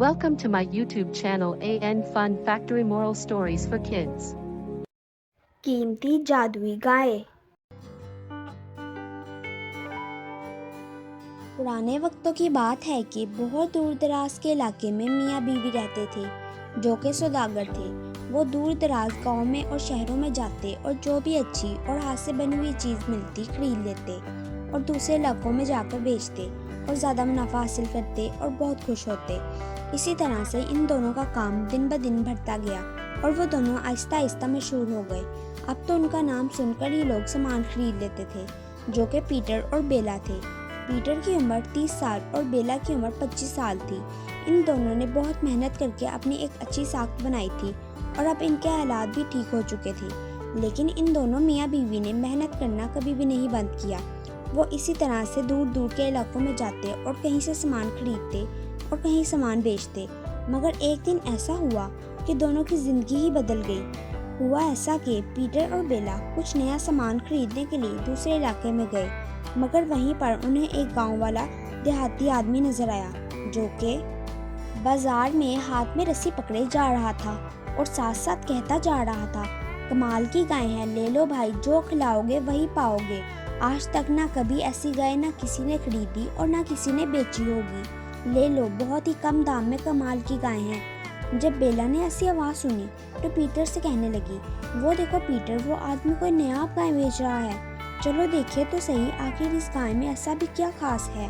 Welcome to my YouTube channel AN Fun Factory Moral Stories for Kids. कीमती जादुई गाय। पुराने वक्तों की बात है कि बहुत दूर दराज के इलाके में मियाँ बीवी रहते थे, जो कि सौदागर थे। वो दूर दराज गाँव में और शहरों में जाते और जो भी अच्छी और हाथ से बनी हुई चीज़ मिलती खरीद लेते और दूसरे इलाकों में जाकर बेचते और ज़्यादा मुनाफा हासिल करते और बहुत खुश होते। इसी तरह से इन दोनों का काम दिन ब दिन बढ़ता गया और वो दोनों आहिस्ता आहिस्ता मशहूर हो गए। अब तो उनका नाम सुनकर ही लोग सामान खरीद लेते थे, जो कि पीटर और बेला थे। पीटर की उम्र 30 साल और बेला की उम्र 25 साल थी। इन दोनों ने बहुत मेहनत करके अपनी एक अच्छी साख बनाई थी और अब इनके हालात भी ठीक हो चुके थे। लेकिन इन दोनों मियाँ बीवी ने मेहनत करना कभी भी नहीं बंद किया। वो इसी तरह से दूर दूर के इलाकों में जाते और कहीं से सामान खरीदते और कहीं सामान बेचते। मगर एक दिन ऐसा हुआ कि दोनों की ज़िंदगी ही बदल गई। हुआ ऐसा कि पीटर और बेला कुछ नया सामान खरीदने के लिए दूसरे इलाके में गए, मगर वहीं पर उन्हें एक गांव वाला देहाती आदमी नजर आया, जो कि बाजार में हाथ में रस्सी पकड़े जा रहा था और साथ साथ कहता जा रहा था, कमाल की गाय है, ले लो भाई, जो खिलाओगे वही पाओगे। आज तक ना कभी ऐसी गाय ना किसी ने खरीदी और ना किसी ने बेची होगी। ले लो, बहुत ही कम दाम में कमाल की गाय है। जब बेला ने ऐसी आवाज़ सुनी तो पीटर से कहने लगी, वो देखो पीटर, वो आदमी कोई नया गाय बेच रहा है, चलो देखिए तो सही आखिर इस गाय में ऐसा भी क्या खास है।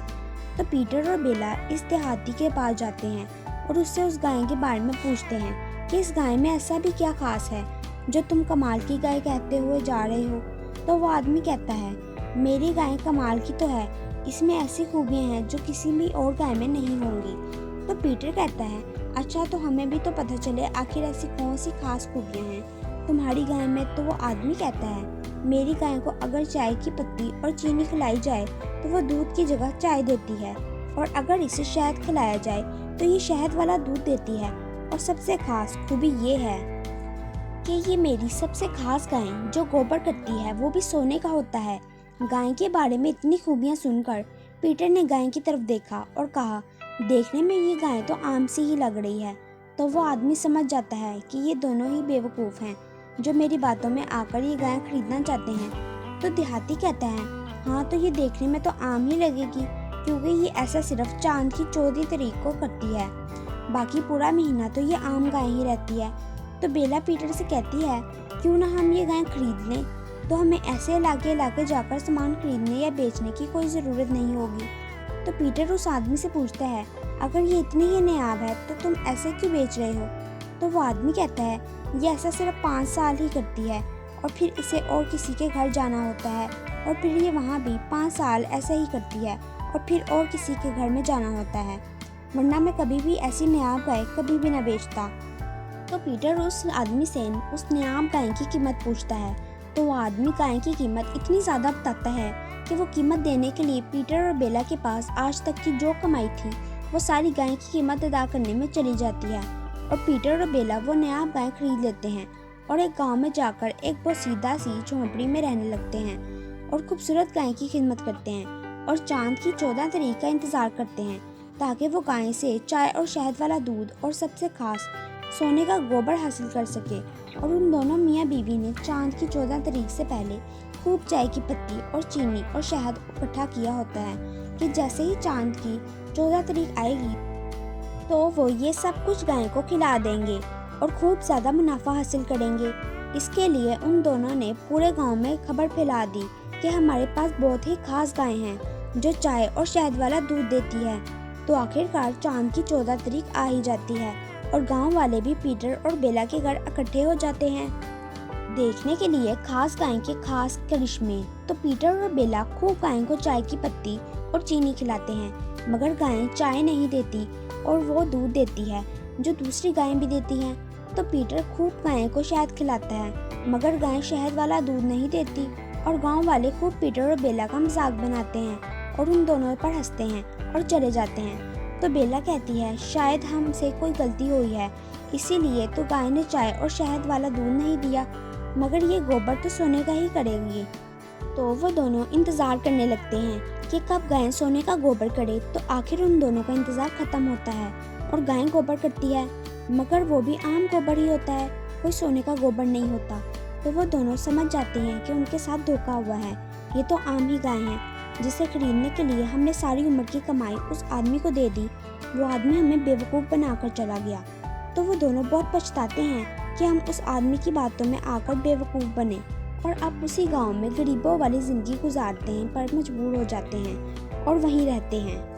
तो पीटर और बेला इस देहाती के पास जाते हैं और उससे उस गाय के बारे में पूछते हैं कि इस गाय में ऐसा भी क्या खास है जो तुम कमाल की गाय कहते हुए जा रहे हो। तो वो आदमी कहता है, मेरी गाय कमाल की तो है, इसमें ऐसी खूबियाँ हैं जो किसी भी और गाय में नहीं होंगी। तो पीटर कहता है, अच्छा तो हमें भी तो पता चले आखिर ऐसी कौन सी खास खूबियाँ हैं तुम्हारी गाय में। तो वो आदमी कहता है, मेरी गाय को अगर चाय की पत्ती और चीनी खिलाई जाए तो वो दूध की जगह चाय देती है, और अगर इसे शहद खिलाया जाए तो ये शहद वाला दूध देती है। और सबसे खास खूबी ये है कि ये मेरी सबसे खास गाय जो गोबर करती है वो भी सोने का होता है। गाय के बारे में इतनी खूबियाँ सुनकर पीटर ने गाय की तरफ देखा और कहा, देखने में ये गाय तो आम सी ही लग रही है। तो वो आदमी समझ जाता है कि ये दोनों ही बेवकूफ़ हैं जो मेरी बातों में आकर ये गाय खरीदना चाहते हैं। तो देहाती कहता है, हाँ तो ये देखने में तो आम ही लगेगी, क्योंकि ये ऐसा सिर्फ चांद की 14 तारीख को करती है, बाकी पूरा महीना तो ये आम गाय ही रहती है। तो बेला पीटर से कहती है, क्यों ना हम ये गाय खरीद लें, तो हमें ऐसे इलाके इलाके जाकर सामान खरीदने या बेचने की कोई ज़रूरत नहीं होगी। तो पीटर उस आदमी से पूछता है, अगर ये इतनी ही नायाब है तो तुम ऐसे क्यों बेच रहे हो। तो वो आदमी कहता है, ये ऐसा सिर्फ 5 साल ही करती है और फिर इसे और किसी के घर जाना होता है, और फिर ये वहाँ भी 5 साल ऐसा ही करती है और फिर और किसी के घर में जाना होता है, वरना मैं कभी भी ऐसी नायाब गाय कभी भी ना बेचता। तो पीटर उस आदमी से उस नायाब गाय की कीमत पूछता है। तो वो आदमी गाय की कीमत इतनी ज़्यादा बताता है कि वो कीमत देने के लिए पीटर और बेला के पास आज तक की जो कमाई थी वो सारी गाय की कीमत अदा करने में चली जाती है। और पीटर और बेला वो नया गाय खरीद लेते हैं और एक गांव में जाकर एक बहुत सीधा सी झोंपड़ी में रहने लगते हैं और खूबसूरत गाय की खिदमत करते हैं और चांद की 14 तारीख का इंतज़ार करते हैं, ताकि वो गाय से चाय और शहद वाला दूध और सबसे खास सोने का गोबर हासिल कर सके। और उन दोनों मियाँ बीवी ने चांद की 14 तारीख से पहले खूब चाय की पत्ती और चीनी और शहद इकट्ठा किया होता है कि जैसे ही चांद की 14 तारीख आएगी तो वो ये सब कुछ गाय को खिला देंगे और खूब ज़्यादा मुनाफा हासिल करेंगे। इसके लिए उन दोनों ने पूरे गांव में खबर फैला दी कि हमारे पास बहुत ही खास गाय हैं जो चाय और शहद वाला दूध देती है। तो आखिरकार चांद की 14 तारीख आ ही जाती है और गांव वाले भी पीटर और बेला के घर इकट्ठे हो जाते हैं देखने के लिए खास गाय के खास करिश्मे। तो पीटर और बेला खूब गाय को चाय की पत्ती और चीनी खिलाते हैं, मगर गाय चाय नहीं देती और वो दूध देती है जो दूसरी गाय भी देती हैं। तो पीटर खूब गाय को शहद खिलाता है, मगर गाय शहद वाला दूध नहीं देती और गांव वाले खूब पीटर और बेला का मजाक बनाते हैं और उन दोनों पर हंसते हैं और चले जाते हैं। तो बेला कहती है, शायद हमसे कोई गलती हुई है, इसीलिए तो गाय ने चाय और शहद वाला दूध नहीं दिया, मगर ये गोबर तो सोने का ही करेगी। तो वो दोनों इंतज़ार करने लगते हैं कि कब गाय सोने का गोबर करे। तो आखिर उन दोनों का इंतज़ार ख़त्म होता है और गाय गोबर करती है, मगर वो भी आम गोबर ही होता है, कोई सोने का गोबर नहीं होता। तो वो दोनों समझ जाते हैं कि उनके साथ धोखा हुआ है, ये तो आम ही गाय है जिसे खरीदने के लिए हमने सारी उम्र की कमाई उस आदमी को दे दी। वो आदमी हमें बेवकूफ़ बनाकर चला गया। तो वो दोनों बहुत पछताते हैं कि हम उस आदमी की बातों में आकर बेवकूफ़ बने और अब उसी गांव में गरीबों वाली ज़िंदगी गुजारते हैं, पर मजबूर हो जाते हैं और वहीं रहते हैं।